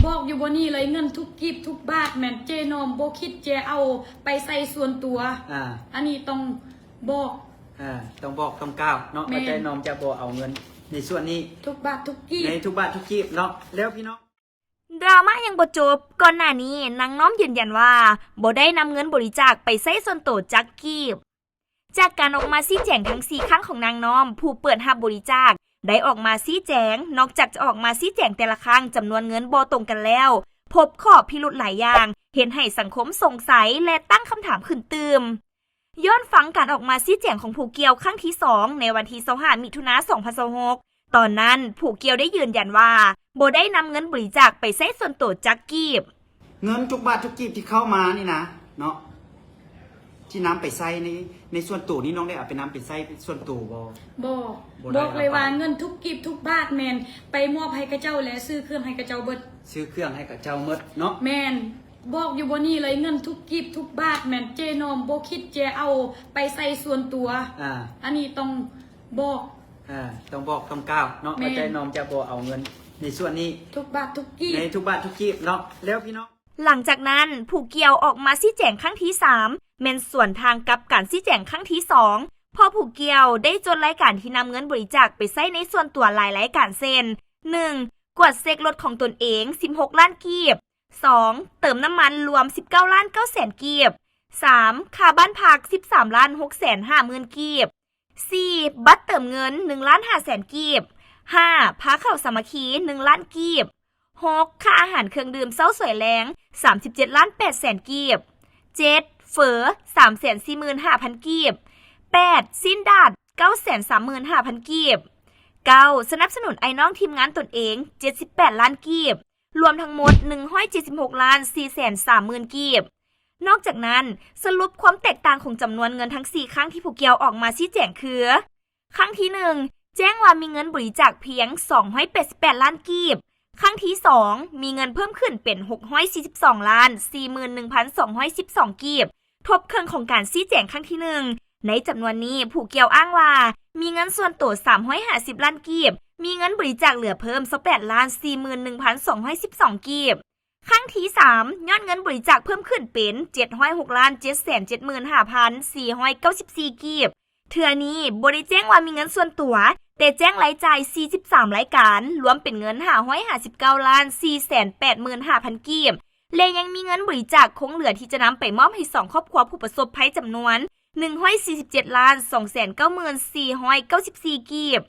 บอกอยู่บนนี้เลยเงินทุกกีบทุกบาทแม่นเจนอมโบคิดเจเอาไปใส่ส่วนตัวอันนี้ต้องบอกต้องบอกต้องกล่าวเนาะว่าเจนอมจะบ่เอาเงินในส่วนนี้ทุกบาททุกกีบในทุกบาททุกกีบเนาะแล้วพี่น้องดราม่ายังบ่จบก่อนหน้านี้นางน้อมยืนยันว่าบ่ได้นำเงินบริจาคไปใช้ส่วนตัวจักกีบจากการออกมาชี้แจงทั้ง4ครั้งของนางน้อมผู้เปิดรับบริจาคได้ออกมาชี้แจงนอกจากจะออกมาชี้แจงแต่ละครั้งจำนวนเงินบ่ตรงกันแล้วพบข้อพิรุธหลายอย่างเห็นให้สังคมสงสัยและตั้งคำถามขึ้นตืมย้อนฟังการออกมาชี้แจงของผู้เกี่ยวครั้งที่2ในวันที่25มิถุนายน2026ตอนนั้นผู้เกี่ยวได้ยืนยันว่าบ่ได้นำเงินบริจาคไปใช้ส่วนตัวจักกีบเงินทุกบาททุกกีบที่เข้ามานี่นะเนาะที่น้ำไปใส่ในส่วนตัวนี่น้องได้เอาไปน้ำไปใส่ส่วนตัวบอกเลยว่าเงินทุกกีบทุกบาทแมนไปมอบให้กระเจ้าและซื้อเครื่องให้กระเจ้าเบิดซื้อเครื่องให้กระเจ้าเบิดเนาะแมนบอกอยู่บนนี้เลยเงินทุกกีบทุกบาทแมนเจนอมโบคิดเจเอาไปใส่ส่วนตัวอันนี้ต้องบอกต้องบอกต้องกล่าวเนาะว่าเจนอมจะบ่เอาเงินในส่วนนี้ทุกบาททุกกีบในทุกบาททุกกีบเนาะแล้วพี่น้องหลังจากนั้นผู้เกี่ยวออกมาชี้แจงครั้งที่3แม่นส่วนทางกับการชี้แจงครั้งที่2พอผู้เกี่ยวได้จดรายการที่นำเงินบริจาคไปใช้ในส่วนตัวหลายรายการเช่น 1. กวดเซ็กรถของตนเอง16ล้านกีบ 2. เติมน้ำมันรวม19ล้าน9แสนกีบ 3. ค่าบ้านพัก13ล้าน6แสน50,000กีบ 4. บัตรเติมเงิน1ล้าน5แสนกีบ 5. พาเข้าสามัคคี1ล้านกีบ 6. ค่าอาหารเครื่องดื่มเช้าสวยแรง37ล้าน8แสนกีบ 7. เฝอ345,000กีบ 8. สิ้นดาด935,000กีบ 9. สนับสนุนไอ้น้องทีมงานตนเอง78ล้านกีบรวมทั้งหมด176ล้าน430,000กีบนอกจากนั้นสรุปความแตกต่างของจำนวนเงินทั้ง4ครั้งที่ผู้เกี่ยวออกมาชี้แจงคือครั้งที่1แจ้งว่ามีเงินบริจาคเพียง288ล้านกีบครั้งที่2มีเงินเพิ่มขึ้นเป็น642ล้าน41,212กีบทบเครื่องของการชี้แจงครั้งที่1ในจำนวนนี้ผู้เกี่ยวอ้างว่ามีเงินส่วนตัว350ล้านกีบมีเงินบริจาคเหลือเพิ่ม28ล้าน41,212กีบครั้งที่3ยอดเงินบริจาคเพิ่มขึ้นเป็น706ล้าน775,494กีบเทื่อนี้บ่ได้แจ้งว่ามีเงินส่วนตัวแต่แจ้งรายจ่าย43รายการรวมเป็นเงิน559ล้าน485,000กีบและยังมีเงินบริจาคคงเหลือที่จะนำไปมอบให้2ครอบครัวผู้ประสบภัยจำนวน147ล้าน294,494กีบ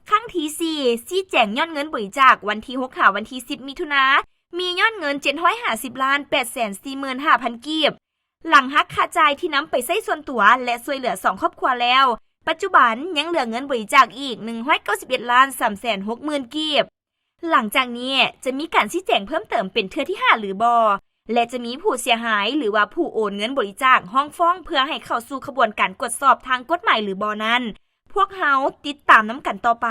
ครั้งที่4ชี้แจงยอดเงินบริจาควันที่6วันที่10มิถุนายนมียอดเงิน750ล้าน845,000กีบหลังหักค่าจ่ายที่นำไปใช้ส่วนตัวและช่วยเหลือ2ครอบครัวแล้วปัจจุบันยังเหลือเงินบริจาคอีก191ล้าน360,000กีบหลังจากนี้จะมีการชี้แจงเพิ่มเติมเป็นเทื่อที่5หรือบ่และจะมีผู้เสียหายหรือว่าผู้โอนเงินบริจาคห้องฟ้องเพื่อให้เข้าสู่กระบวนการตรวจสอบทางกฎหมายหรือบ่นั้นพวกเฮาติดตามนำกันต่อไป